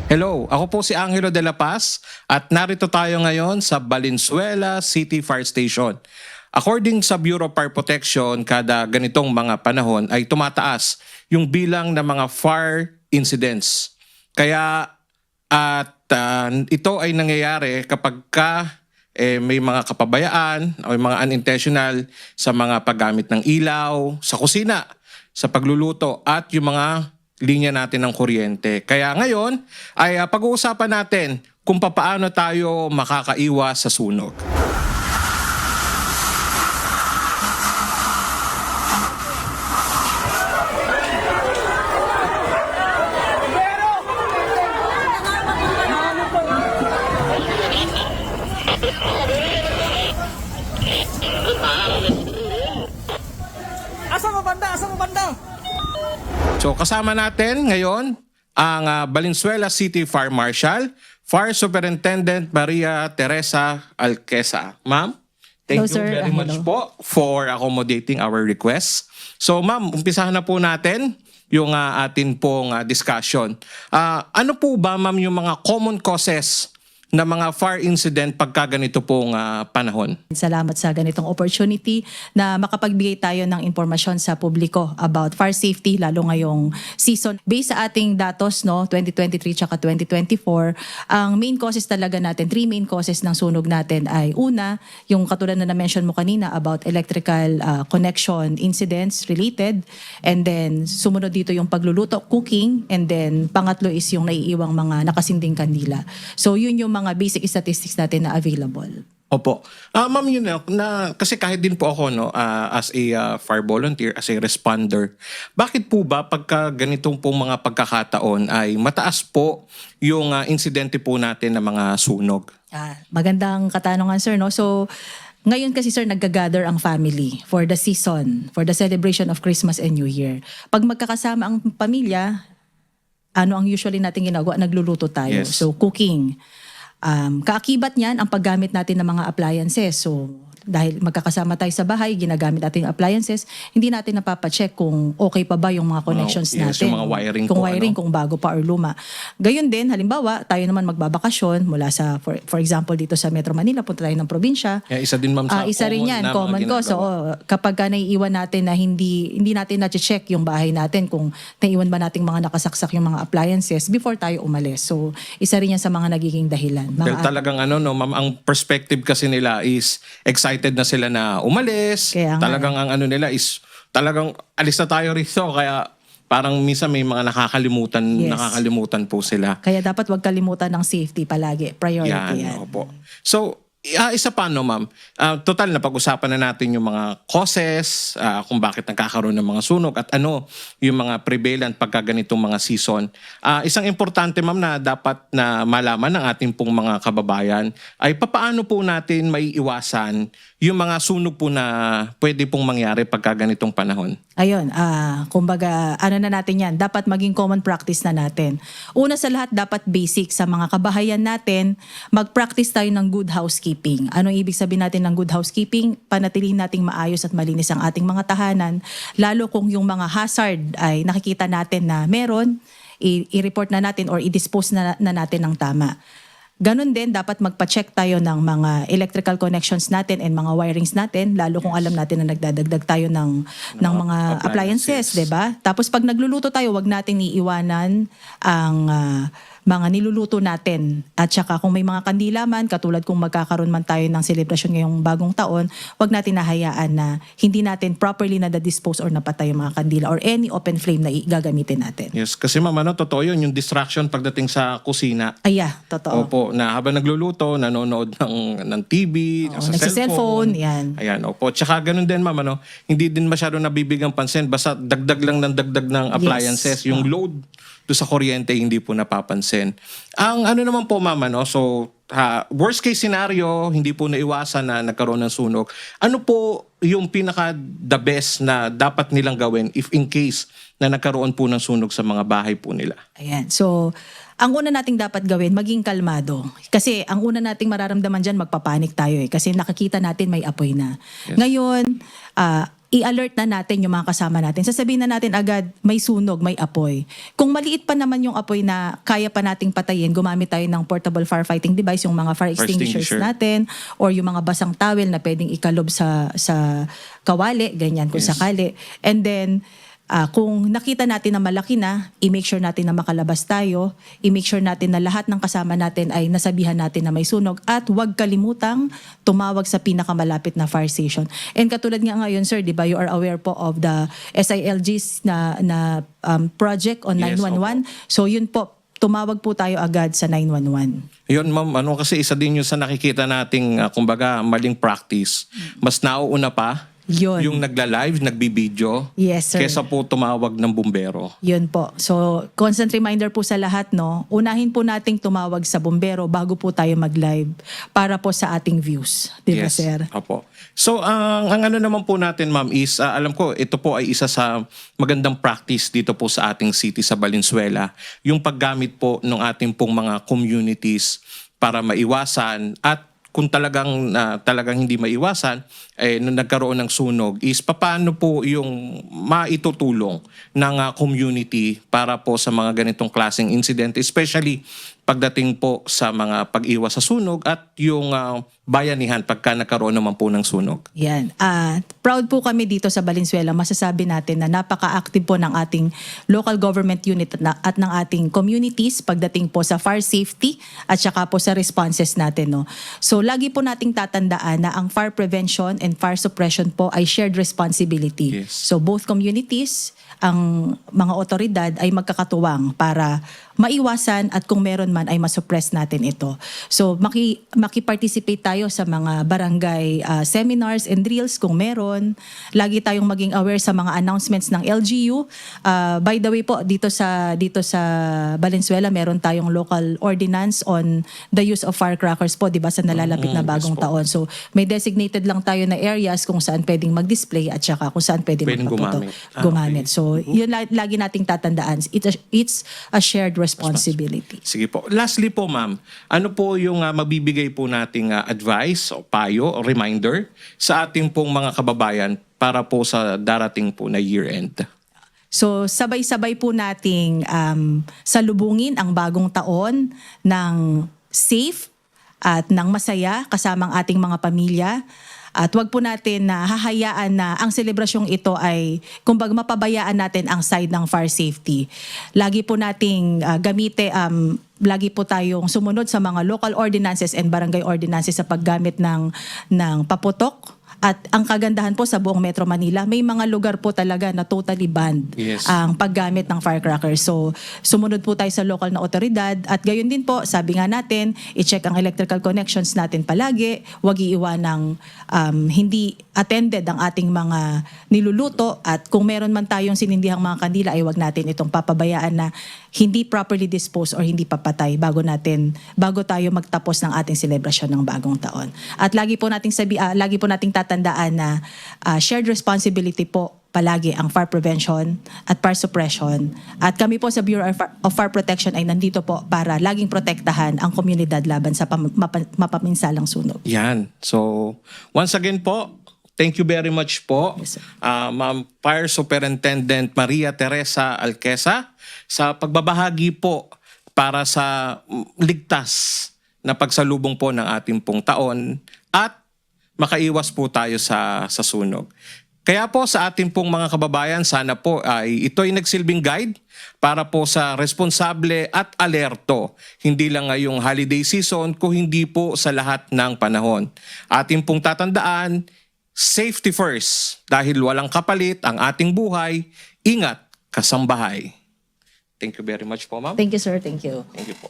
Hello, ako po si Angelo de la Paz at narito tayo ngayon sa Valenzuela City Fire Station. According sa Bureau of Fire Protection, kada ganitong mga panahon ay tumataas yung bilang ng mga fire incidents. Kaya ito ay nangyayari kapag may mga kapabayaan o mga unintentional sa mga paggamit ng ilaw, sa kusina, sa pagluluto at yung mga linya natin ng kuryente. Kaya ngayon ay pag-uusapan natin kung paano tayo makakaiwas sa sunog. Asa mo banda? Asa mo banda? So kasama natin ngayon ang Valenzuela City Fire Marshal, Fire Superintendent Maria Teresa Alquesa. Ma'am, thank Hello, you sir. very much Hello. po for accommodating our request. So ma'am, umpisahan na po natin yung atin pong discussion. Ano po ba ma'am yung mga common causes na mga fire incident pagka ganito pong panahon? Salamat sa ganitong opportunity na makapagbigay tayo ng impormasyon sa publiko about fire safety lalo ngayong season. Based sa ating datos, 2023 tsaka 2024, ang main causes talaga natin, 3 main causes ng sunog natin ay una, yung katulad na na-mention mo kanina about electrical connection incidents related, and then sumunod dito yung pagluluto, cooking, and then pangatlo is yung naiiwang mga nakasinding kandila. So yun yung mga basic statistics natin na available. Opo. Ma'am, yun na, kasi kahit din po ako as a fire volunteer, as a responder, bakit po ba pagka ganitong pong mga pagkakataon ay mataas po yung insidente po natin ng mga sunog? Magandang katanungan, sir. So, ngayon kasi, sir, nag-gather ang family for the season, for the celebration of Christmas and New Year. Pag magkakasama ang pamilya, ano ang usually natin ginagawa? Nagluluto tayo. Yes. So, cooking. Kaakibat niyan ang paggamit natin ng mga appliances. So, dahil magkakasama tayo sa bahay, ginagamit natin yung appliances, hindi natin napapacheck kung okay pa ba yung mga connections Yes, natin. yung mga wiring kung po, wiring, kung bago pa or luma. Gayon din, halimbawa, tayo naman magbabakasyon mula sa, for example, dito sa Metro Manila, punta tayo ng probinsya. Isa din ma'am sa Isa rin yan, na common mga cause. So, ginagawa. kapag naiiwan natin na hindi natin na-check yung bahay natin kung naiiwan ba nating mga nakasaksak yung mga appliances before tayo umalis. So, isa rin yan sa mga nagiging dahilan. Dahil talagang ma'am, ang perspective kasi nila is excited na sila na umalis. Kaya nga. Talagang ang nila is talagang alis na tayo rito. Kaya parang minsan may mga Yes. nakakalimutan po sila. Kaya dapat wag kalimutan ng safety palagi. Priority yan. Opo. So, isa pa ma'am. Total na pag-usapan na natin yung mga causes, kung bakit nagkakaroon ng mga sunog at ano yung mga prevalent pagka ganitong mga season. Isang importante ma'am na dapat na malaman ng ating pong mga kababayan ay papaano po natin maiiwasan yung mga sunog po na pwede pong mangyari pagka ganitong panahon. Ayun, kumbaga, ano na natin yan, dapat maging common practice na natin. Una sa lahat, dapat basic sa mga kabahayan natin, mag-practice tayo ng good housekeeping. Anong ibig sabihin natin ng good housekeeping? Panatilihin nating maayos at malinis ang ating mga tahanan, lalo kung yung mga hazard ay nakikita natin na meron, i-report na natin or i-dispose na natin ng tama. Ganon din, dapat magpa-check tayo ng mga electrical connections natin and mga wirings natin, lalo kung alam natin na nagdadagdag tayo ng mga appliances, 'di ba? Tapos pag nagluluto tayo, wag natin iiwanan ang mga niluluto natin. At saka kung may mga kandila man, katulad kung magkakaroon man tayo ng celebration ngayong bagong taon, wag natin nahayaan na hindi natin properly na-dispose or napatay yung mga kandila or any open flame na gagamitin natin. Yes, kasi ma'am, totoo yun, yung distraction pagdating sa kusina. Totoo. Opo, na habang nagluluto, nanonood ng TV, sa nagsa-cellphone, yan. Ayan, opo. Tsaka ganun din ma'am, hindi din masyado nabibigang pansin, basta dagdag lang ng dagdag ng appliances. Yung load do sa kuryente, hindi po napapansin. Ang naman po ma'am, so worst case scenario, hindi po naiwasan na nagkaroon ng sunog. Ano po yung pinaka the best na dapat nilang gawin if in case na nagkaroon po ng sunog sa mga bahay po nila? Ayan. So, ang una nating dapat gawin, maging kalmado. Kasi ang una nating mararamdaman dyan, magpapanik tayo kasi nakikita natin may apoy na. Yes. Ngayon, i-alert na natin yung mga kasama natin. Sasabihin na natin agad, may sunog, may apoy. Kung maliit pa naman yung apoy na kaya pa nating patayin, gumamit tayo ng portable firefighting device, yung mga fire extinguishers extinguisher. natin, or yung mga basang towel na pwedeng ikalob sa kawali, ganyan kung Yes. sakali. And then, kung nakita natin na malaki na, i-make sure natin na makalabas tayo, i-make sure natin na lahat ng kasama natin ay nasabihan natin na may sunog, at huwag kalimutang tumawag sa pinakamalapit na fire station. And katulad nga ngayon, sir, di ba, you are aware po of the SILG's na project on Yes, 911. So yun po, tumawag po tayo agad sa 911. Yun ma'am, kasi isa din yun sa nakikita nating kumbaga maling practice. Mas nauuna pa Yun. yung nagla-live, nagbibideo, Yes, sir. kesa po tumawag ng bumbero. Yun po. So, constant reminder po sa lahat, no? Unahin po nating tumawag sa bumbero bago po tayo mag-live para po sa ating views. Di ba, sir? Opo. So, ang ano naman po natin, ma'am, is alam ko, ito po ay isa sa magandang practice dito po sa ating city sa Valenzuela. Yung paggamit po ng ating pong mga communities para maiwasan, at kung talagang hindi maiwasan, nung nagkaroon ng sunog, is paano po yung maitutulong ng community para po sa mga ganitong klaseng incident, especially pagdating po sa mga pag-iwas sa sunog at yung bayanihan pagka nagkaroon naman po ng sunog. Yan. Proud po kami dito sa Valenzuela. Masasabi natin na napaka-active po ng ating local government unit at ng ating communities pagdating po sa fire safety at saka po sa responses natin. No? So lagi po nating tatandaan na ang fire prevention and fire suppression po ay shared responsibility. Yes. So both communities, ang mga otoridad ay magkakatuwang para maiwasan at kung meron man ay masuppress natin ito. So maki-participate tayo sa mga barangay seminars and drills kung meron. Lagi tayong maging aware sa mga announcements ng LGU. By the way po, dito sa Valenzuela meron tayong local ordinance on the use of firecrackers po, 'di ba, sa nalalapit na bagong yes po. taon. So may designated lang tayo na areas kung saan pwedeng mag-display at saka kung saan pwedeng Pwedeng magpaputok. gumamit. Okay. So yun lagi nating tatandaan. It's a shared responsibility. Sige po. Lastly po, ma'am, ano po yung mabibigay po nating advice o payo o reminder sa ating pong mga kababayan para po sa darating po na year-end? So sabay-sabay po nating salubungin ang bagong taon ng safe at ng masaya kasamang ating mga pamilya. At wag po natin na hahayaan na ang selebrasyong ito ay kumbaga mapabayaan natin ang side ng fire safety. Lagi po nating lagi po tayong sumunod sa mga local ordinances and barangay ordinances sa paggamit ng paputok. At ang kagandahan po sa buong Metro Manila, may mga lugar po talaga na totally banned Yes. ang paggamit ng firecrackers. So, sumunod po tayo sa local na otoridad at gayon din po, sabi nga natin, i-check ang electrical connections natin palagi, huwag iiwanang hindi attended ang ating mga niluluto, at kung meron man tayong sinindihang mga kandila ay huwag natin itong papabayaan na hindi properly disposed or hindi papatay bago tayo magtapos ng ating selebrasyon ng bagong taon. At lagi po nating tatandaan na shared responsibility po palagi ang fire prevention at fire suppression. At kami po sa Bureau of Fire Protection ay nandito po para laging protektahan ang komunidad laban sa mapaminsalang sunog. Yan. So, once again po, thank you very much po, Yes, sir. Ma'am Fire Superintendent Maria Teresa Alquesa, sa pagbabahagi po para sa ligtas na pagsalubong po ng ating pong taon at makaiwas po tayo sa sunog. Kaya po sa ating pong mga kababayan, sana po ay ito'y nagsilbing guide para po sa responsable at alerto. Hindi lang ngayong holiday season, kung hindi po sa lahat ng panahon. Ating pong tatandaan, safety first. Dahil walang kapalit ang ating buhay, ingat kasambahay. Thank you very much po, ma'am. Thank you, sir. Thank you. Thank you po.